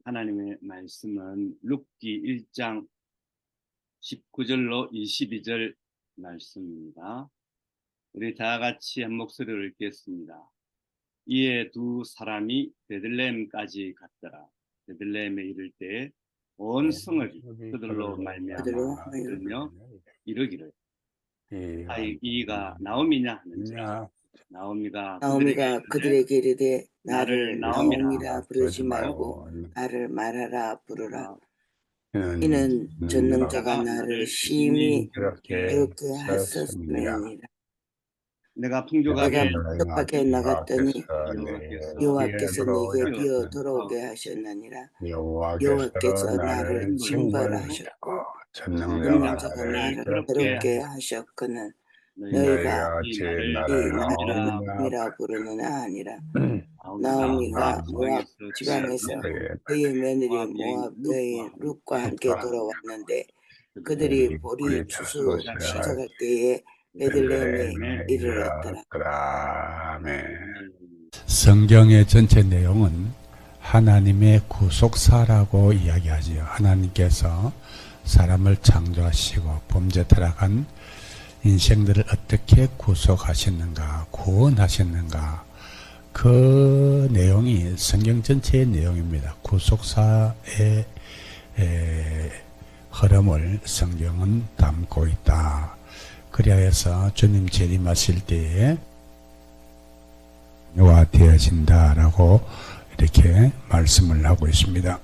하나님의 말씀은 룻기 1장 19절로 22절 말씀입니다. 우리 다 같이 한 목소리로 읽겠습니다. 이에 두 사람이 베들레헴까지 갔더라. 베들레헴에 이를 때 온 성을 그들로 말미암아 들며 이르기를 이가 나옴이냐 하는지라. 나오미가 그들에게 이르되 나를 나옴이라 부르지 말고 나를 마라라 부르라. 이는 전능자가 나를 심히 그렇게 하셨음이니라. 내가 풍족하게 나갔더니 여호와께서 내게 비어 돌아오게 하셨느니라. 여호와께서 나를 징벌하셨고 전능자가 나를 괴롭게 하셨거늘 너희가 나를 나옴이라 부르느냐 아니라. 나오미가 모압 지방에서 그의 며느리 모압 여인 룻과 함께 돌아왔는데 그들이 보리 추수 시작할 때에 베들레헴에 이르렀더라. 아멘. 성경의 전체 내용은 하나님의 구속사라고 이야기하지요. 하나님께서 사람을 창조하시고 범죄 타락한 인생들을 어떻게 구속하셨는가, 구원하셨는가, 그 내용이 성경 전체의 내용입니다. 구속사의 흐름을 성경은 담고 있다. 그래야 해서 주님 재림하실 때에 와 되어진다라고 이렇게 말씀을 하고 있습니다.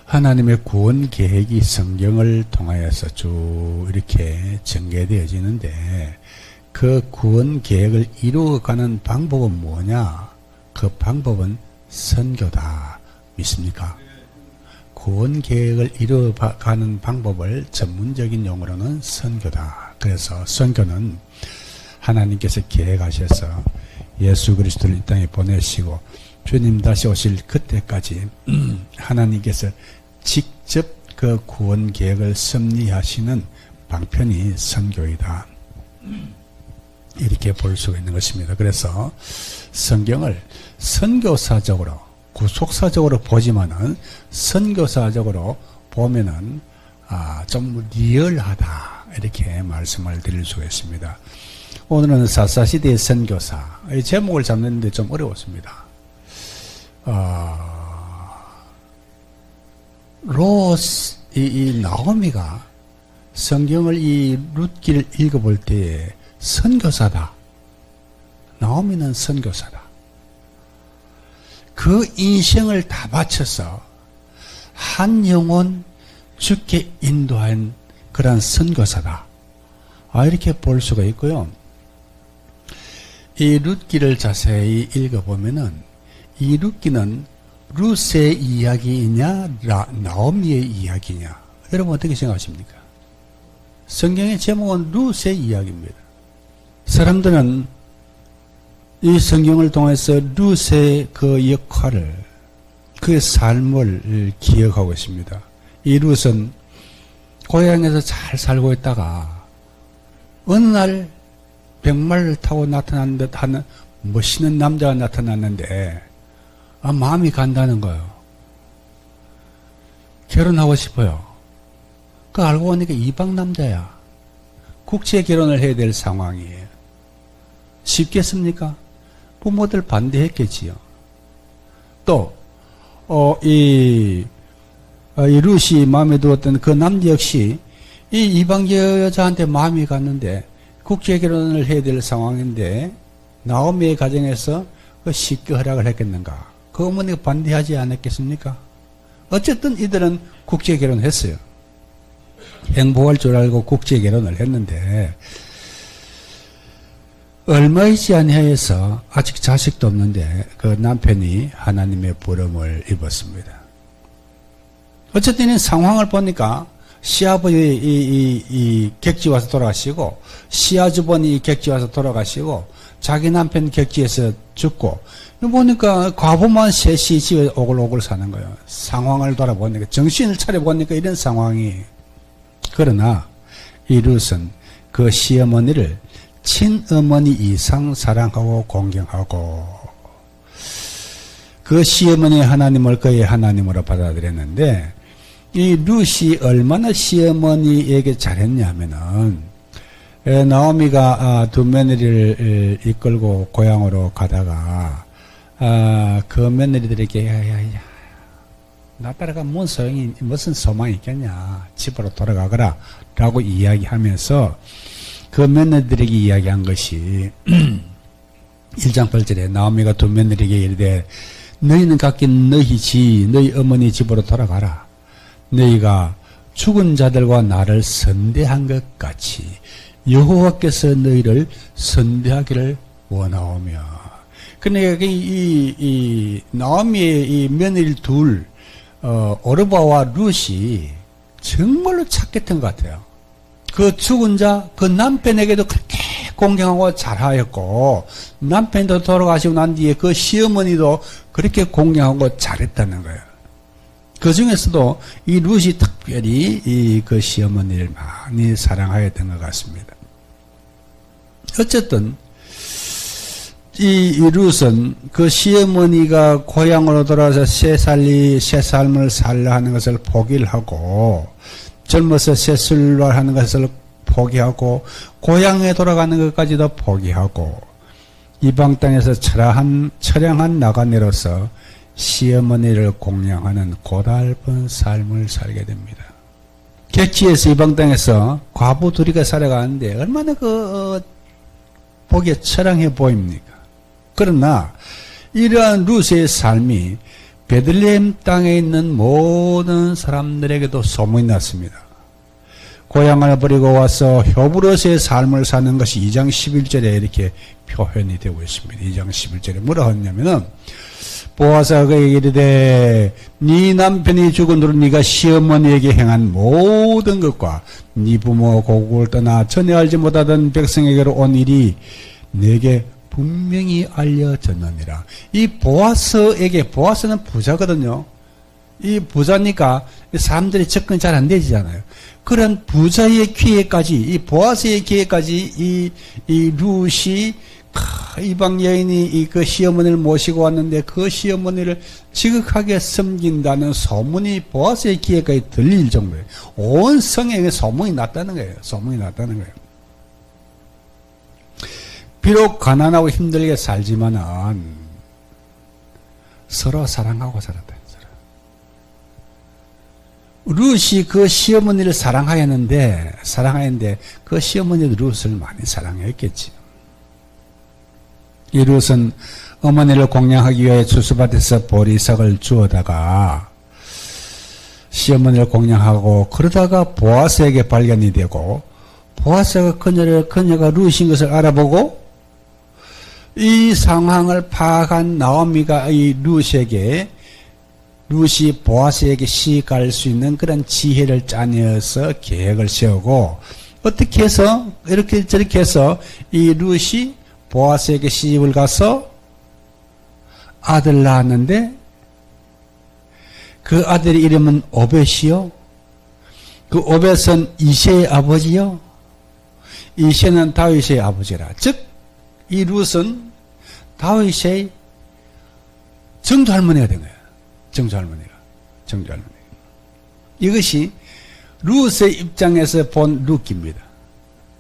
하나님의 구원 계획이 성경을 통하여서 쭉 이렇게 전개되어지는데 그 구원 계획을 이루어가는 방법은 뭐냐? 그 방법은 선교다. 믿습니까? 구원 계획을 이루어가는 방법을 전문적인 용어로는 선교다. 그래서 선교는 하나님께서 계획하셔서 예수 그리스도를 이 땅에 보내시고 주님 다시 오실 그때까지 하나님께서 직접 그 구원 계획을 섭리하시는 방편이 선교이다. 이렇게 볼 수가 있는 것입니다. 그래서 성경을 선교사적으로 구속사적으로 보지만은 선교사적으로 보면은 좀 리얼하다 이렇게 말씀을 드릴 수가 있습니다. 오늘은 사사시대의 선교사 이 제목을 잡는데 좀 어려웠습니다. 이 나오미가 성경을 이 룻기를 읽어볼 때에 선교사다. 나오미는 선교사다. 그 인생을 다 바쳐서 한 영혼 죽게 인도한 그런 선교사다. 이렇게 볼 수가 있고요. 이 룻기를 자세히 읽어보면은 이 룻기는 룻의 이야기이냐 나오미의 이야기냐 여러분 어떻게 생각하십니까? 성경의 제목은 룻의 이야기입니다. 사람들은 이 성경을 통해서 룻의 그 역할을 그의 삶을 기억하고 있습니다. 이 룻은 고향에서 잘 살고 있다가 어느 날 백마를 타고 나타난 듯 하는 멋있는 남자가 나타났는데 마음이 간다는 거예요. 결혼하고 싶어요. 그 알고 보니까 이방 남자야. 국제 결혼을 해야 될 상황이에요. 쉽겠습니까? 부모들 반대했겠지요. 또 이 룻이 마음에 들었던 그 남자 역시 이 이방 여자한테 마음이 갔는데 국제 결혼을 해야 될 상황인데 나오미의 가정에서 쉽게 허락을 했겠는가? 그 어머니가 반대하지 않았겠습니까? 어쨌든 이들은 국제 결혼을 했어요. 행복할 줄 알고 국제 결혼을 했는데 얼마 있지 아니하여서 아직 자식도 없는데 그 남편이 하나님의 부름을 입었습니다. 어쨌든 이 상황을 보니까 시아버지 이 객지 와서 돌아가시고 시아주버니 객지 와서 돌아가시고 자기 남편 객지에서 죽고 보니까 과부만 셋이 집에 오글오글 사는 거예요. 상황을 돌아보니까 정신을 차려보니까 이런 상황이. 그러나 이 룻은 그 시어머니를 친어머니 이상 사랑하고 공경하고 그 시어머니 하나님을 그의 하나님으로 받아들였는데 이 룻이 얼마나 시어머니에게 잘했냐면은 나오미가 두 며느리를 이끌고 고향으로 가다가 그 며느리들에게 야야야 나 따라가 무슨 소망이 있겠냐 집으로 돌아가거라 라고 이야기하면서 그 며느리들에게 이야기한 것이 1장 8절에 나오미가 두 며느리에게 이르되 너희는 각기 너희 어머니 집으로 돌아가라. 너희가 죽은 자들과 나를 선대한 것 같이 여호와께서 너희를 선대하기를 원하오며. 그러니까 이 나오미의 이 며느리 둘 오르바와 룻이 정말로 착했던 것 같아요. 그 죽은 자, 그 남편에게도 그렇게 공경하고 잘하였고, 남편도 돌아가시고 난 뒤에 그 시어머니도 그렇게 공경하고 잘했다는 거예요. 그 중에서도 이 룻이 특별히 그 시어머니를 많이 사랑하였던 것 같습니다. 어쨌든, 이 룻은 그 시어머니가 고향으로 돌아와서 새 삶을 살려 하는 것을 포기를 하고, 젊어서 새술하는 것을 포기하고 고향에 돌아가는 것까지도 포기하고 이방 땅에서 처량한 나그네로서 시어머니를 공양하는 고달픈 삶을 살게 됩니다. 객지에서 이방 땅에서 과부 둘이가 살아가는데 얼마나 보기에 처량해 보입니까? 그러나 이러한 룻의 삶이 베들레헴 땅에 있는 모든 사람들에게도 소문이 났습니다. 고향을 버리고 와서 효브롯의 삶을 사는 것이 2장 11절에 이렇게 표현이 되고 있습니다. 2장 11절에 뭐라 하냐면은 보아스가 그에게 이르되 네 남편이 죽은 후로 네가 시어머니에게 행한 모든 것과 네 부모 고국을 떠나 전에 알지 못하던 백성에게로 온 일이 내게 분명히 알려졌느니라. 이 보아스에게, 보아스는 부자거든요. 이 부자니까 사람들이 접근이 잘 안 되잖아요. 그런 부자의 귀에까지, 이 보아스의 귀에까지 이 룻이 이방 여인이 그 시어머니를 모시고 왔는데 그 시어머니를 지극하게 섬긴다는 소문이 보아스의 귀에까지 들릴 정도예요. 온 성에 소문이 났다는 거예요. 소문이 났다는 거예요. 비록 가난하고 힘들게 살지만은 서로 사랑하고 살았다. 룻이 그 시어머니를 사랑하였는데 그 시어머니도 룻을 많이 사랑했겠지. 이 룻은 어머니를 공양하기 위해 추수밭에서 보리석을 주워다가 시어머니를 공양하고 그러다가 보아스에게 발견이 되고 보아스가 그녀가 룻인 것을 알아보고 이 상황을 파악한 나오미가 이 룻이 보아스에게 시집갈 수 있는 그런 지혜를 짜내어서 계획을 세우고 어떻게 해서 이렇게 저렇게 해서 이 룻이 보아스에게 시집을 가서 아들 낳았는데 그 아들의 이름은 오벳이요. 그 오벳은 이새의 아버지요. 이새는 다윗의 아버지라. 즉 이 룻은 다윗의 정조할머니가 된 거예요. 정조할머니가. 이것이 룻의 입장에서 본 룻기입니다.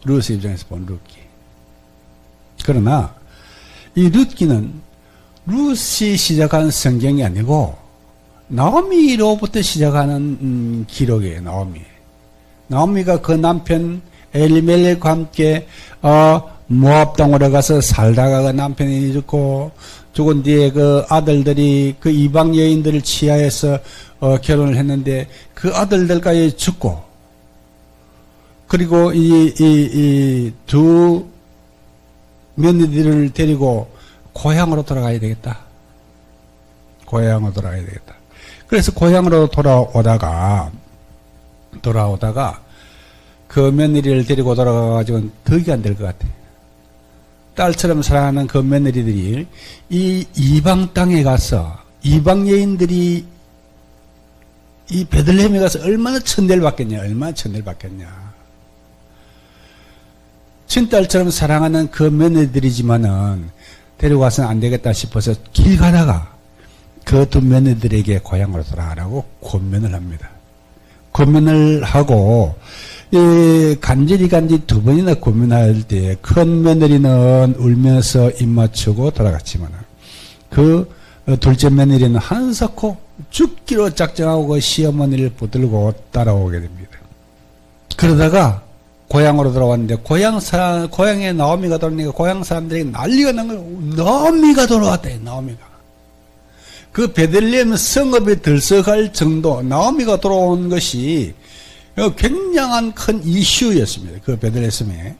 룻의 입장에서 본 룻기. 그러나 이 룻기는 룻이 시작한 성경이 아니고 나오미로부터 시작하는 기록이에요. 나오미가 그 남편 엘리멜렉과 함께 모압 땅으로 가서 살다가 그 남편이 죽은 뒤에 그 아들들이 그 이방 여인들을 취하해서 결혼을 했는데 그 아들들까지 죽고 그리고 이 두 며느리들을 데리고 고향으로 돌아가야 되겠다. 그래서 고향으로 돌아오다가 그 며느리를 데리고 돌아가가지고는 덕이 안 될 것 같아. 딸처럼 사랑하는 그 며느리들이 이 이방 땅에 가서 이방 여인들이 이 베들레헴에 가서 얼마나 천대를 받겠냐. 친딸처럼 사랑하는 그 며느리들이지만은 데리고 가서는 안 되겠다 싶어서 길 가다가 그 두 며느리들에게 고향으로 돌아가라고 권면을 합니다. 권면을 하고 간절히 두 번이나 권면할 때 큰 며느리는 울면서 입 맞추고 돌아갔지만 그 둘째 며느리는 한사코 죽기로 작정하고 그 시어머니를 붙들고 따라오게 됩니다. 그러다가 고향으로 돌아왔는데 고향에 나오미가 돌아오니까 고향 사람들이 난리가 난 거예요. 나오미가 돌아왔다. 나오미가. 그 베들레헴 성읍에 들썩할 정도 나오미가 돌아온 것이 굉장한 큰 이슈였습니다. 그 베들레헴에.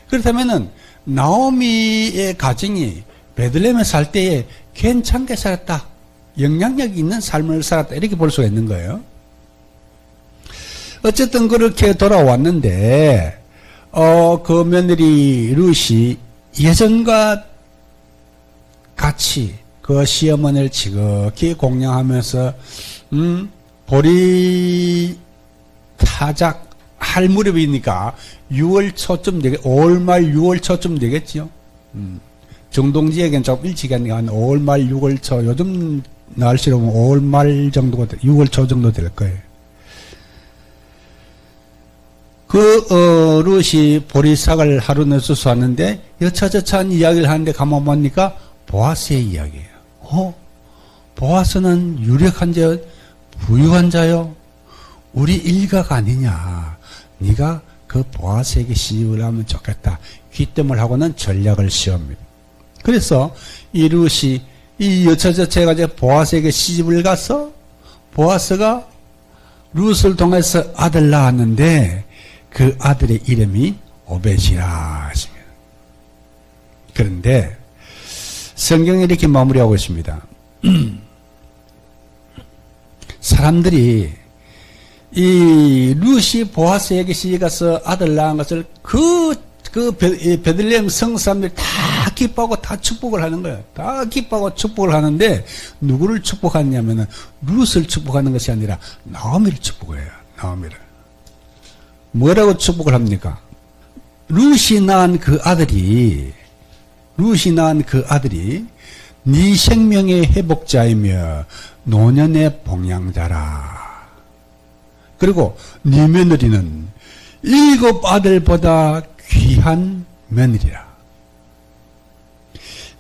그렇다면은 나오미의 가정이 베들레헴에 살 때에 괜찮게 살았다. 영향력이 있는 삶을 살았다. 이렇게 볼 수가 있는 거예요. 어쨌든 그렇게 돌아왔는데 그 며느리 룻이 예전과 같이 그 시어머니를 지극히 공양하면서 보리 타작 할 무렵이니까 6월 초쯤 5월 말 6월 초쯤 되겠죠. 정동지에겐 좀 일찍 하니까 한 5월 말 6월 초 요즘 날씨로 보면 5월 말 정도가 6월 초 정도 될 거예요. 룻이 보리삭을 하루는 수수하는데 여차저차한 이야기를 하는데 가만 보니까 보아스의 이야기예요. 보아스는 유력한 자, 부유한 자요. 우리 일가가 아니냐. 네가 그 보아스에게 시집을 하면 좋겠다. 귀뜸을 하고는 전략을 씌웁니다. 그래서 이 룻이 이 여차저차 해가지고 보아스에게 시집을 가서 보아스가 룻을 통해서 아들 낳았는데 그 아들의 이름이 오벳이라 하십니다. 그런데 성경이 이렇게 마무리하고 있습니다. 사람들이 이 룻이 보아스에게 시집가서 아들 낳은 것을 베들레헴 성 사람들이 다 기뻐하고 다 축복을 하는 거예요. 다 기뻐하고 축복을 하는데 누구를 축복하냐면은 룻을 축복하는 것이 아니라 나오미를 축복해요. 나오미를. 뭐라고 축복을 합니까? 룻이 낳은 그 아들이 네 생명의 회복자이며 노년의 봉양자라. 그리고 네 며느리는 7 아들보다 귀한 며느리라.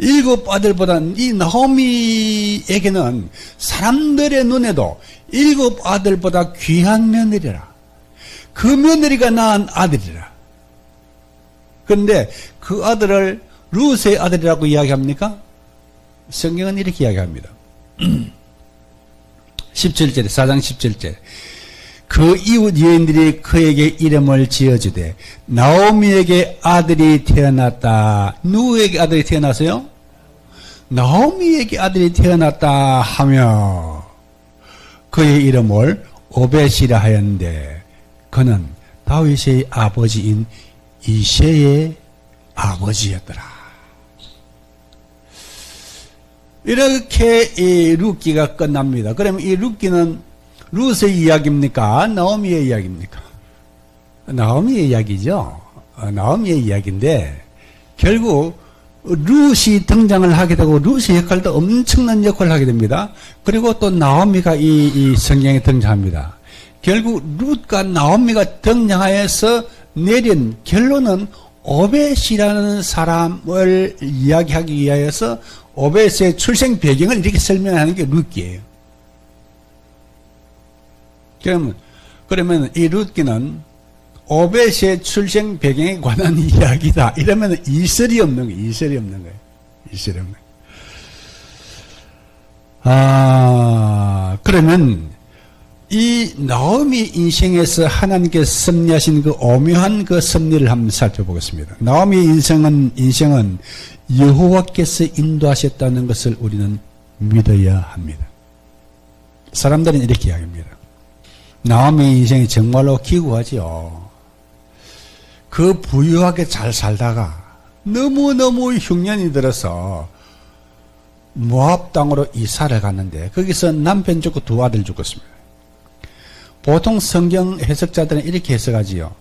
7 아들보다 이 나오미에게는 사람들의 눈에도 7 아들보다 귀한 며느리라. 그 며느리가 낳은 아들이라. 그런데 그 아들을 룻의 아들이라고 이야기합니까? 성경은 이렇게 이야기합니다. 17절에 4장 17절 그 이웃 여인들이 그에게 이름을 지어주되 나오미에게 아들이 태어났다. 누구에게 아들이 태어났어요? 나오미에게 아들이 태어났다 하며 그의 이름을 오벳이라 하였는데 그는 다윗의 아버지인 이새의 아버지였더라. 이렇게 이 룻기가 끝납니다. 그러면 이 룻기는 룻의 이야기입니까? 나오미의 이야기입니까? 나오미의 이야기죠. 나오미의 이야기인데 결국 룻이 등장을 하게 되고 룻의 역할도 엄청난 역할을 하게 됩니다. 그리고 또 나오미가 이 성경에 등장합니다. 결국 룻과 나오미가 등장하여서 내린 결론은 오벳이라는 사람을 이야기하기 위하여서 오벳의 출생 배경을 이렇게 설명하는 게 룻기예요. 그러면 이 룻기는 오벳의 출생 배경에 관한 이야기다. 이러면 이설이 없는 거예요. 이설이 없는 거예요. 그러면 이 나오미 인생에서 하나님께서 섭리하신 그 오묘한 그 섭리를 한번 살펴보겠습니다. 나오미의 인생은 여호와께서 인도하셨다는 것을 우리는 믿어야 합니다. 사람들은 이렇게 이야기합니다. 나오미의 인생이 정말로 기구하지요. 그 부유하게 잘 살다가 너무너무 흉년이 들어서 모압 땅으로 이사를 갔는데 거기서 남편 죽고 2 아들 죽었습니다. 보통 성경 해석자들은 이렇게 해석하지요.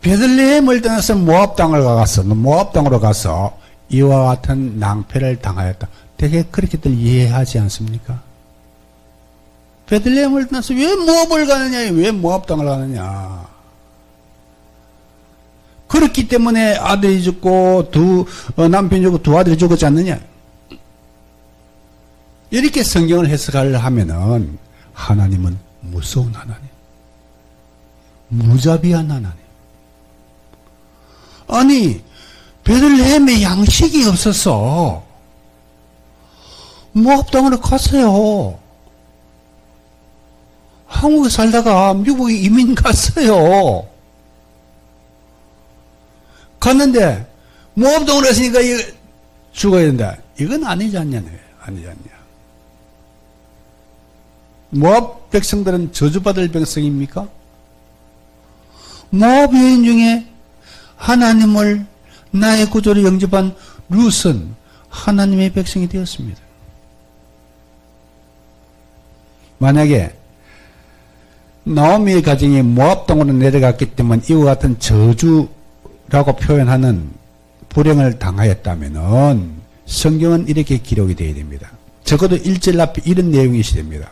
베들레헴을 떠나서 모압 땅으로 가서 이와 같은 낭패를 당하였다. 되게 그렇게들 이해하지 않습니까? 베들레헴을 떠나서 왜 모압을 가느냐? 왜 모압 땅을 가느냐? 그렇기 때문에 아들이 죽고 남편이 죽고 두 아들이 죽었지 않느냐? 이렇게 성경을 해석을 하면은 하나님은 무서운 하나님, 무자비한 하나님. 아니 베들레헴에 양식이 없어서 모압 땅으로 갔어요. 한국에 살다가 미국에 이민 갔어요. 갔는데 모압 땅으로 했으니까 이거 죽어야 된다. 이건 아니지 않냐? 아니지 않냐? 모압 백성들은 저주받을 백성입니까? 모압 여인 중에 하나님을 나의 구조로 영접한 룻은 하나님의 백성이 되었습니다. 만약에 나오미의 가정이 모압 땅으로 내려갔기 때문에 이와 같은 저주라고 표현하는 불행을 당하였다면은 성경은 이렇게 기록이 되어야 됩니다. 적어도 1절 앞에 이런 내용이 있어야 됩니다.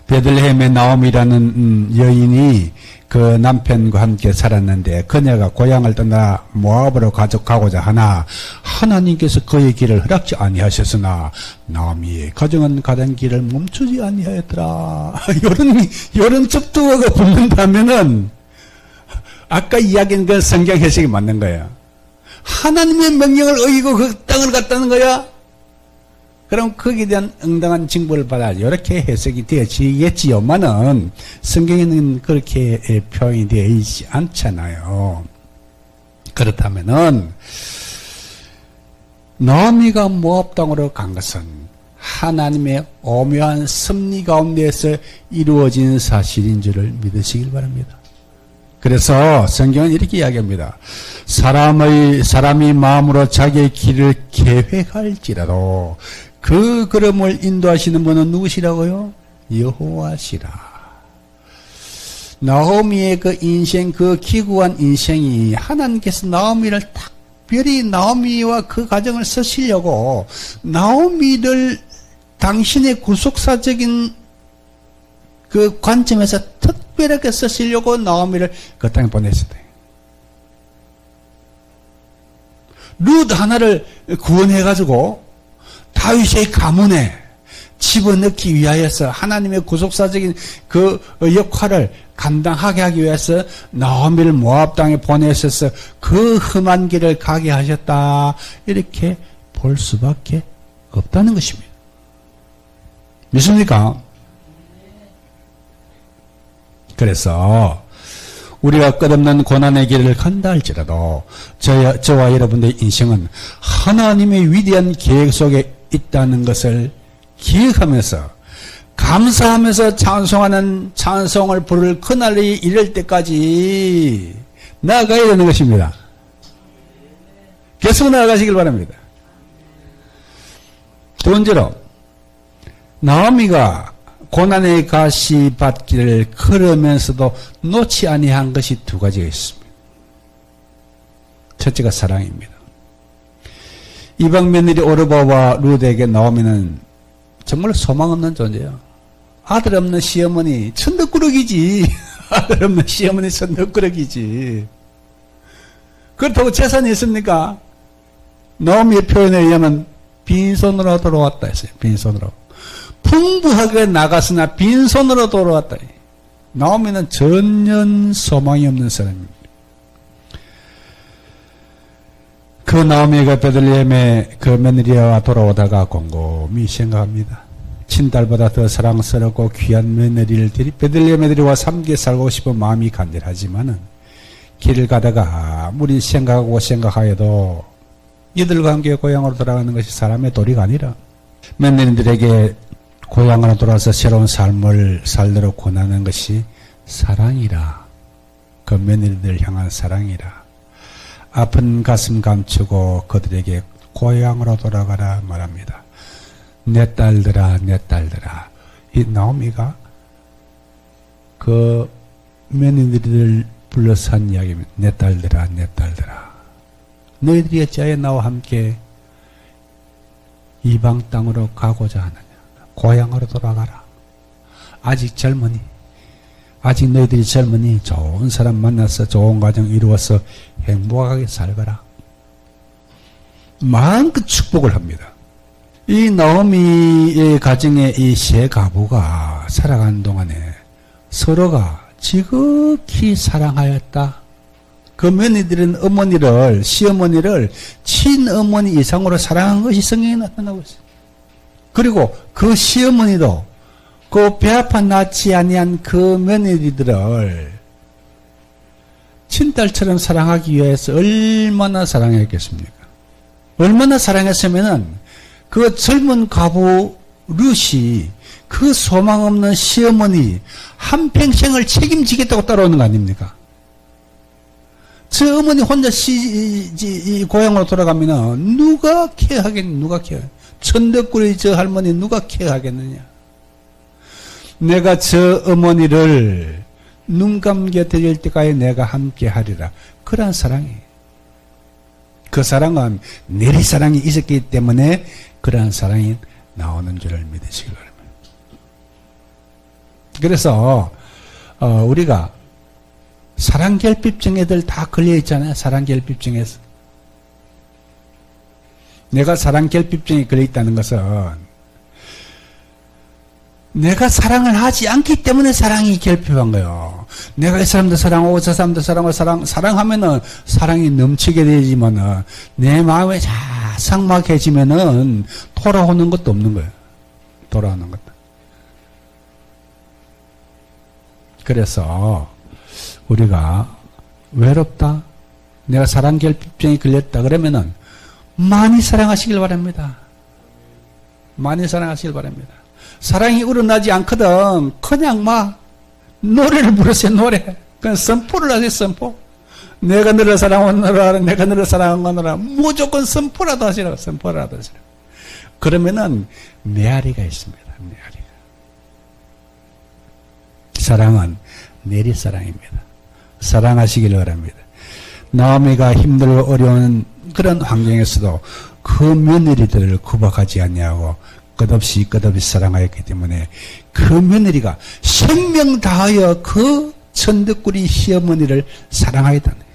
베들레헴의 나오미라는 여인이 그 남편과 함께 살았는데 그녀가 고향을 떠나 모압으로 가고자 하나 하나님께서 그의 길을 허락지 아니하셨으나 나오미의 가정은 가던 길을 멈추지 아니하였더라. 이런 첩두어가 붙는다면은 아까 이야기한 그 성경 해석이 맞는 거야. 하나님의 명령을 어기고 그 땅을 갔다는 거야. 그럼 거기에 대한 응당한 징벌을 받아 이렇게 해석이 되어지겠지요만은 성경에는 그렇게 표현이 되어 있지 않잖아요. 그렇다면은 나오미가 모압 땅으로 간 것은 하나님의 오묘한 섭리 가운데에서 이루어진 사실인 줄을 믿으시길 바랍니다. 그래서 성경은 이렇게 이야기합니다. 사람이 마음으로 자기의 길을 계획할지라도 그 걸음을 인도하시는 분은 누구시라고요? 여호와시라. 나오미의 그 인생, 그 기구한 인생이 하나님께서 나오미를 특별히 나오미와 그 가정을 쓰시려고 나오미를 당신의 구속사적인 그 관점에서 특별하게 쓰시려고 나오미를 그 땅에 보냈었다. 룻 하나를 구원해가지고 다윗의 가문에 집어넣기 위하여서 하나님의 구속사적인 그 역할을 감당하게 하기 위해서 나오미를 모압 땅에 보내셔서 그 험한 길을 가게 하셨다. 이렇게 볼 수밖에 없다는 것입니다. 믿습니까? 그래서 우리가 끝없는 고난의 길을 간다 할지라도 저와 여러분의 인생은 하나님의 위대한 계획 속에 있다는 것을 기억하면서 감사하면서 찬송하는 찬송을 부를 그날이 이를 때까지 나아가야 되는 것입니다. 계속 나아가시길 바랍니다. 두 번째로 나오미가 고난의 가시밭길을 걸으면서도 놓지 아니한 것이 두 가지가 있습니다. 첫째가 사랑입니다. 이방 며느리 오르바와 룻에게 나오미는 정말 소망 없는 존재예요. 아들 없는 시어머니 천덕꾸러기지. 아들 없는 시어머니 천덕꾸러기지. 그렇다고 재산이 있습니까? 나오미의 표현에 의하면 빈손으로 돌아왔다 했어요. 빈손으로. 풍부하게 나갔으나 빈손으로 돌아왔다. 나오미는 전혀 소망이 없는 사람입니다. 그 나오미가 베들레헴의 그 며느리와 돌아오다가 곰곰이 생각합니다. 친딸보다 더 사랑스럽고 귀한 며느리를 베들레헴 며느리와 함께 살고 싶은 마음이 간절하지만은 길을 가다가 아무리 생각하여도 이들과 함께 고향으로 돌아가는 것이 사람의 도리가 아니라 며느리들에게 고향으로 돌아와서 새로운 삶을 살도록 권하는 것이 사랑이라. 그 며느리들 향한 사랑이라. 아픈 가슴 감추고 그들에게 고향으로 돌아가라 말합니다. 내 딸들아, 내 딸들아. 이 나오미가 그 며느리들을 불러서 한 이야기입니다. 내 딸들아, 내 딸들아. 너희들이 어찌하여 나와 함께 이방 땅으로 가고자 하느냐. 고향으로 돌아가라. 아직 젊으니, 아직 너희들이 젊으니 좋은 사람 만나서 좋은 가정 이루어서 행복하게 살거라. 마음껏 축복을 합니다. 이 나오미의 가정에 이 세 가부가 살아가는 동안에 서로가 지극히 사랑하였다. 그 며느리들은 어머니를, 시어머니를 친어머니 이상으로 사랑한 것이 성경에 나타나고 있어요. 그리고 그 시어머니도 그 배아파 낳지 아니한 그 며느리들을 친딸처럼 사랑하기 위해서 얼마나 사랑했겠습니까? 얼마나 사랑했으면은 그 젊은 가부 룻이 그 소망 없는 시어머니 한평생을 책임지겠다고 따라오는 거 아닙니까? 저 어머니 혼자 고향으로 돌아가면은 누가 케어하겠느냐? 누가 케어? 천덕구리 저 할머니 누가 케어하겠느냐? 내가 저 어머니를 눈 감겨 드릴 때까지 내가 함께 하리라. 그런 사랑이. 그 사랑은 내리사랑이 있었기 때문에 그러한 사랑이 나오는 줄을 믿으시기 바랍니다. 그래서 우리가 사랑결핍증에들 다 걸려있잖아요. 사랑결핍증에서. 내가 사랑결핍증에 걸려있다는 것은 내가 사랑을 하지 않기 때문에 사랑이 결핍한 거예요. 내가 이 사람도 사랑하고 저 사람도 사랑하고 사랑하면은 사랑이 넘치게 되지만은 내 마음에 자상막해지면은 돌아오는 것도 없는 거예요. 돌아오는 것도. 그래서 우리가 외롭다, 내가 사랑결핍증에 걸렸다 그러면은 많이 사랑하시길 바랍니다. 많이 사랑하시길 바랍니다. 사랑이 우러나지 않거든 그냥 막 노래를 부르세요. 노래. 그냥 선포를 하세요. 선포. 내가 너를 사랑하노라, 내가 너를 사랑하노라. 무조건 선포라도 하시라고. 선포라도 하시라고. 그러면은 메아리가 있습니다. 메아리가. 사랑은 내리사랑입니다. 사랑하시길 바랍니다. 나오미가 힘들고 어려운 그런 환경에서도 그 며느리들을 구박하지 않냐고 끝없이 사랑하였기 때문에 그 며느리가 생명 다하여 그 천덕구리 시어머니를 사랑하였다는 거예요.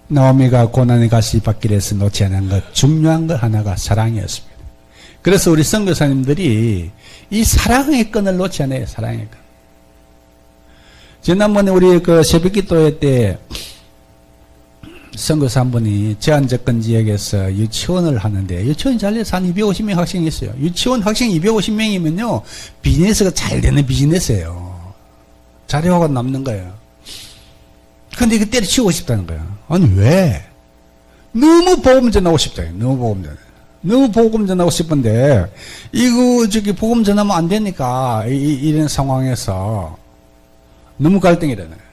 나오미가 고난의 가시밭길에서 놓지 않은 것 중요한 것 하나가 사랑이었습니다. 그래서 우리 선교사님들이 이 사랑의 끈을 놓지 않아요. 사랑의 끈. 지난번에 우리 그 새벽기도회 때 선교사 한 분이 제한접근 지역에서 유치원을 하는데 유치원 잘려서 한 250명 학생이 있어요. 유치원 학생 250명이면요 비즈니스가 잘 되는 비즈니스예요. 자료가 남는 거예요. 근데 이거 때려치우고 싶다는 거예요. 아니 왜? 너무 복음 전하고 싶다. 너무 복음 전하고 싶은데 이거 복음 전하면 안 되니까 이런 상황에서 너무 갈등이라는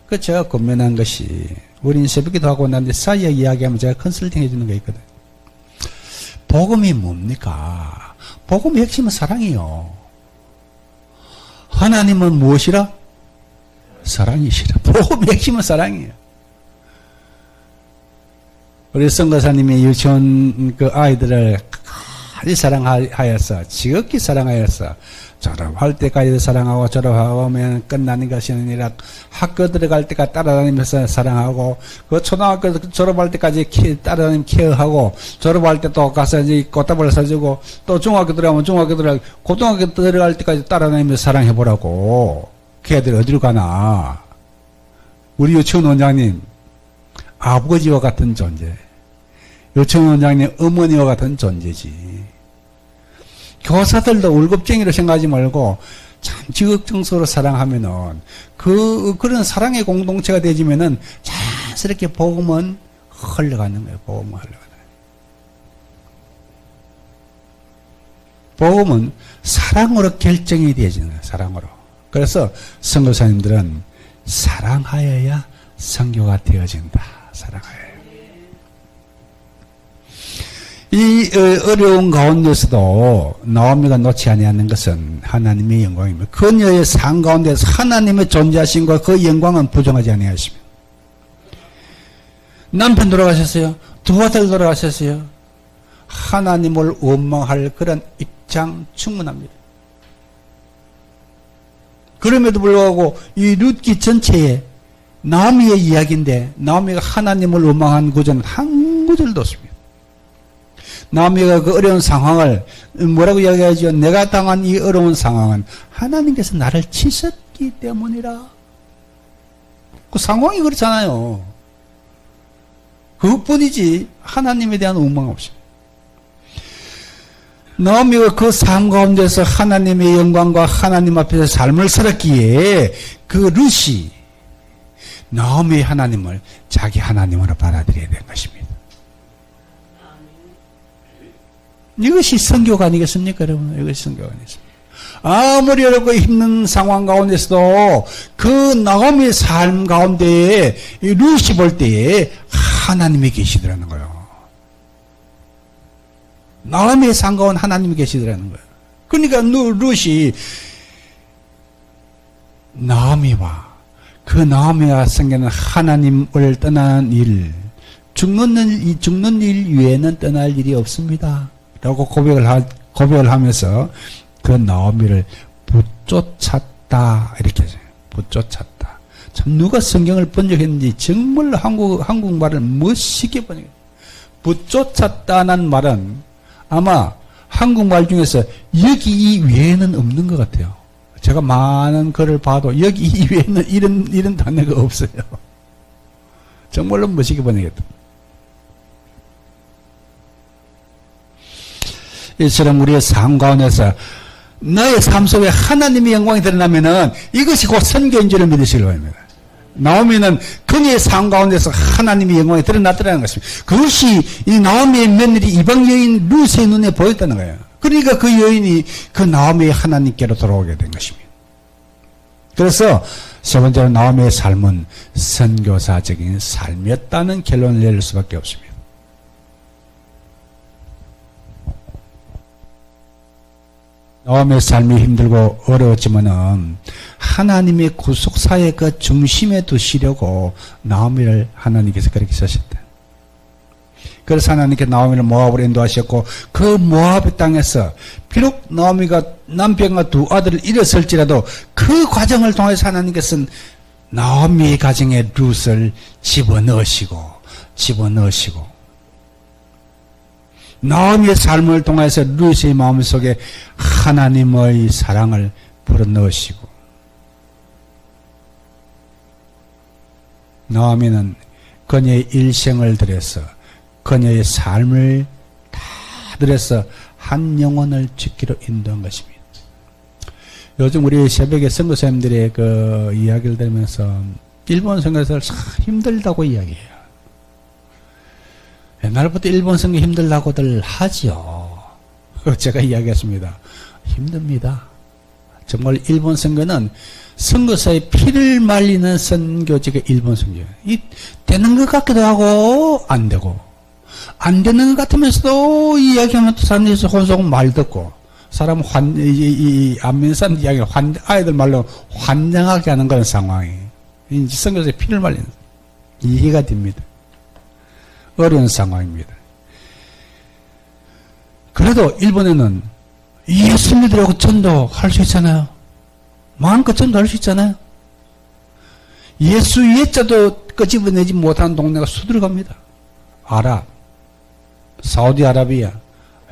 그 제가 권면한 것이 우리는 새벽기도 하고 난데 사이에 이야기하면 제가 컨설팅 해주는 게 있거든. 복음이 뭡니까? 복음의 핵심은 사랑이요. 하나님은 무엇이라? 사랑이시라. 복음의 핵심은 사랑이에요. 우리 선교사님이 유치원 그 아이들을 끝까지 사랑하여서 지극히 사랑하여서 졸업할 때까지도 사랑하고 졸업하면 끝나는 것이 아니라 학교 들어갈 때까지 따라다니면서 사랑하고 그 초등학교 졸업할 때까지 따라다니면서 케어하고 졸업할 때 또 가서 이제 꽃다발을 사주고 또 중학교 들어가면 고등학교 들어갈 때까지 따라다니면서 사랑해보라고. 걔들 어디로 가나. 우리 유치원 원장님 아버지와 같은 존재, 유치원 원장님 어머니와 같은 존재지. 교사들도 월급쟁이로 생각하지 말고 참 지극정서로 사랑하면은 그런 사랑의 공동체가 되지면은 자연스럽게 복음은 흘러가는 거예요. 복음은 흘러가는 거예요. 복음은 사랑으로 결정이 되어지는 거예요. 사랑으로. 그래서 선교사님들은 사랑하여야 선교가 되어진다. 사랑하여야. 이 어려운 가운데서도 나오미가 놓지 아니하는 것은 하나님의 영광입니다. 그녀의 삶 가운데서 하나님의 존재하심과 그 영광은 부정하지 아니하십니다. 남편 돌아가셨어요. 두 아들 돌아가셨어요. 하나님을 원망할 그런 입장 충분합니다. 그럼에도 불구하고 이 룻기 전체에 나오미의 이야기인데 나오미가 하나님을 원망한 구절은 한 구절도 없습니다. 나오미가 그 어려운 상황을 뭐라고 이야기하죠? 내가 당한 이 어려운 상황은 하나님께서 나를 치셨기 때문이라. 그 상황이 그렇잖아요. 그것뿐이지 하나님에 대한 원망 없습니다. 나오미가 그 삶 가운데서 하나님의 영광과 하나님 앞에서 삶을 살았기에 그 룻이 나오미의 하나님을 자기 하나님으로 받아들여야 된 것입니다. 이것이 성교가 아니겠습니까, 여러분? 이것이 성교가 아니겠습니까? 아무리 어렵고 힘든 상황 가운데서도 그 나오미의 삶 가운데에 룻이 볼 때에 하나님이 계시더라는 거예요. 나오미의 삶 가운데 하나님이 계시더라는 거예요. 그러니까 룻이 나오미와 그 나오미가 생기는 하나님을 떠나는 일, 죽는 일 외에는 떠날 일이 없습니다. 라고 고백을 하면서 그 나오미를 붙쫓았다. 이렇게 해서 붙쫓았다. 참 누가 성경을 번역했는지 정말 한국말을 멋있게 번역했어요. 붙쫓았다는 말은 아마 한국말 중에서 여기 이 외에는 없는 것 같아요. 제가 많은 글을 봐도 여기 이 외에는 이런 단어가 없어요. 정말로 멋있게 번역했다. 이처럼 우리의 삶 가운데서 너의 삶 속에 하나님의 영광이 드러나면은 이것이 곧 선교인 줄을 믿으시기 바랍니다. 나오미는 그녀의 삶 가운데서 하나님의 영광이 드러났다는 것입니다. 그것이 이 나오미의 며느리 이방 여인 룻의 눈에 보였다는 거예요. 그러니까 그 여인이 그 나오미의 하나님께로 돌아오게 된 것입니다. 그래서 세 번째로 나오미의 삶은 선교사적인 삶이었다는 결론을 내릴 수밖에 없습니다. 나오미의 삶이 힘들고 어려웠지만은 하나님의 구속사의 그 중심에 두시려고 나오미를 하나님께서 그렇게 쓰셨다. 그래서 하나님께 나오미를 모압으로 인도하셨고 그 모압의 땅에서 비록 나오미가 남편과 두 아들을 잃었을지라도 그 과정을 통해서 하나님께서는 나오미의 가정에 룻을 집어넣으시고 나오미의 삶을 통해서 룻의 마음속에 하나님의 사랑을 불어넣으시고 나오미는 그녀의 일생을 들여서 그녀의 삶을 다 들여서 한 영혼을 지키러 인도한 것입니다. 요즘 우리 새벽에 선교사님들의 그 이야기를 들으면서 일본 선교사를 참 힘들다고 이야기해요. 옛날부터 일본 선교 힘들다고들 하지요. 제가 이야기했습니다. 힘듭니다. 정말 일본 선교는 선교사의 피를 말리는 선교지가 일본 선교예요. 되는 것 같기도 하고 안 되고 안 되는 것 같으면서도 이야기하면 또 사람들이 혼속은 말 듣고 사람 안 믿는 사람 이야기 아이들 말로 환장하게 하는 그런 상황이 선교사의 피를 말리는 이해가 됩니다. 어려운 상황입니다. 그래도 일본에는 예수 믿으라고 전도할 수 있잖아요. 마음껏 전도할 수 있잖아요. 예수 예자도 끄집어내지 못한 동네가 수두룩합니다. 아랍, 사우디아라비아,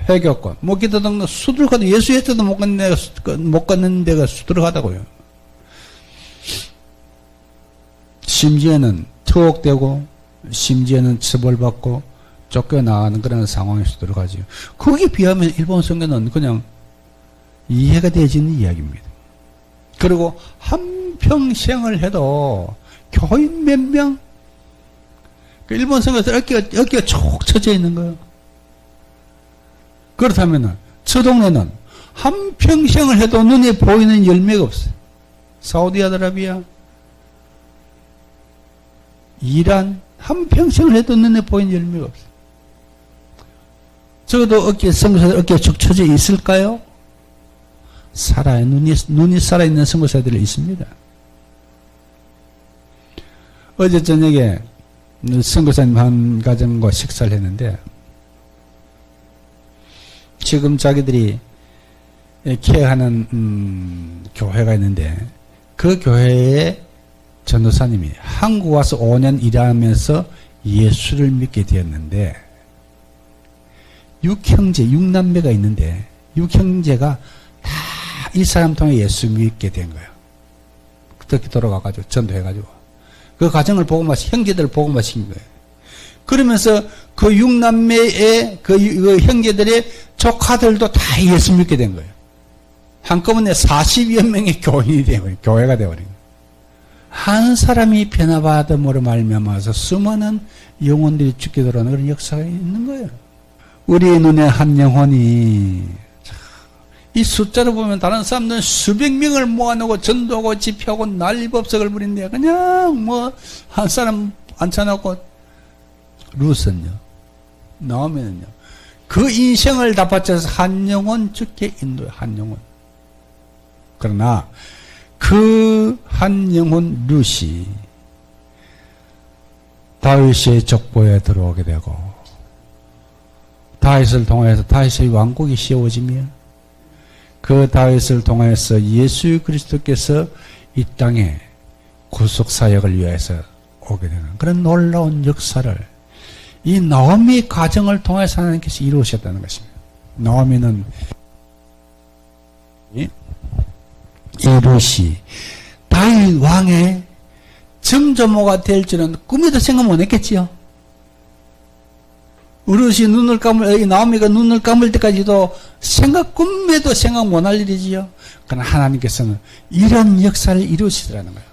회교권, 기타 등등 수두룩하다. 예수 예자도 못 걷는 데가 수두룩하다고요. 심지어는 투옥되고 심지어는 처벌받고 쫓겨나가는 그런 상황에 수두룩하죠. 거기에 비하면 일본 선교는 그냥 이해가 되어지는 이야기입니다. 그리고 한평생을 해도 교인 몇 명? 일본 선교에서 어깨가 촉 쳐져 있는 거예요. 그렇다면 저 동네는 한평생을 해도 눈에 보이는 열매가 없어요. 사우디아라비아, 이란, 한평생을 해도 눈에 보이는 열매가 없어요. 적어도 선교사들 어깨에 촉 쳐져 있을까요? 살아요. 눈이 살아있는 선교사들이 있습니다. 어제 저녁에 선교사님 한 가정과 식사를 했는데 지금 자기들이 케어하는 교회가 있는데 그 교회의 전도사님이 한국 와서 5년 일하면서 예수를 믿게 되었는데, 6남매가 있는데 6형제가 다 이 사람 통해 예수 믿게 된 거예요. 그렇게 돌아가가지고 전도해가지고 그 가정을 복음화, 형제들을 복음화시킨 거예요. 그러면서 그 6남매의 그 형제들의 조카들도 다 예수 믿게 된 거예요. 한꺼번에 40여 명의 교인이 되어버린, 교회가 되어버린 거예요. 한 사람이 변화받음으로 말미암아서 수많은 영혼들이 죽게 돌아오는 그런 역사가 있는 거예요. 우리의 눈에 한 영혼이, 이 숫자로 보면 다른 사람들은 수백 명을 모아놓고 전도하고 집회하고 난리법석을 부린데, 그냥 한 사람 앉혀놓고, 루스는요, 나오면은요, 그 인생을 다 바쳐서 한 영혼 죽게 인도해, 한 영혼. 그러나 그 한 영혼 룻이 다윗의 족보에 들어오게 되고, 다윗을 통해서 다윗의 왕국이 세워지며, 그 다윗을 통해서 예수 그리스도께서 이 땅에 구속 사역을 위해서 오게 되는 그런 놀라운 역사를 이 나오미 가정을 통해서 하나님께서 이루셨다는 것입니다. 나오미는 이 룻이 다윗 왕의 정조모가 될 줄은 꿈에도 생각 못 했겠지요. 룻이 나오미가 눈을 감을 때까지도 꿈에도 생각 못 할 일이지요. 그러나 하나님께서는 이런 역사를 이루시더라는 거예요.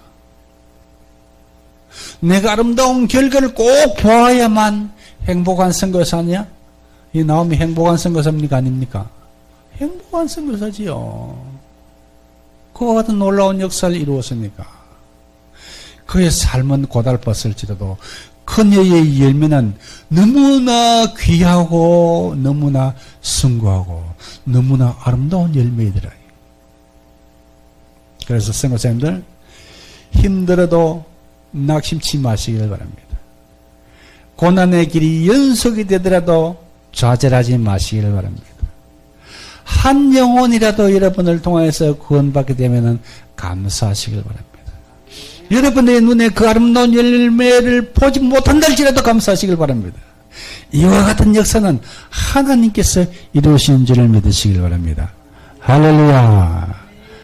내가 아름다운 결과를 꼭 보아야만 행복한 선교사 아니야? 이 나오미 행복한 선교사입니까? 아닙니까? 행복한 선교사지요. 그와 같은 놀라운 역사를 이루었으니까. 그의 삶은 고달팠을지라도 그녀의 열매는 너무나 귀하고 너무나 숭고하고 너무나 아름다운 열매이더라. 그래서 선교사님들 힘들어도 낙심치 마시길 바랍니다. 고난의 길이 연속이 되더라도 좌절하지 마시길 바랍니다. 한 영혼이라도 여러분을 통해서 구원받게 되면 감사하시길 바랍니다. 여러분의 눈에 그 아름다운 열매를 보지 못한다 할지라도 감사하시길 바랍니다. 이와 같은 역사는 하나님께서 이루신 줄을 믿으시길 바랍니다. 할렐루야.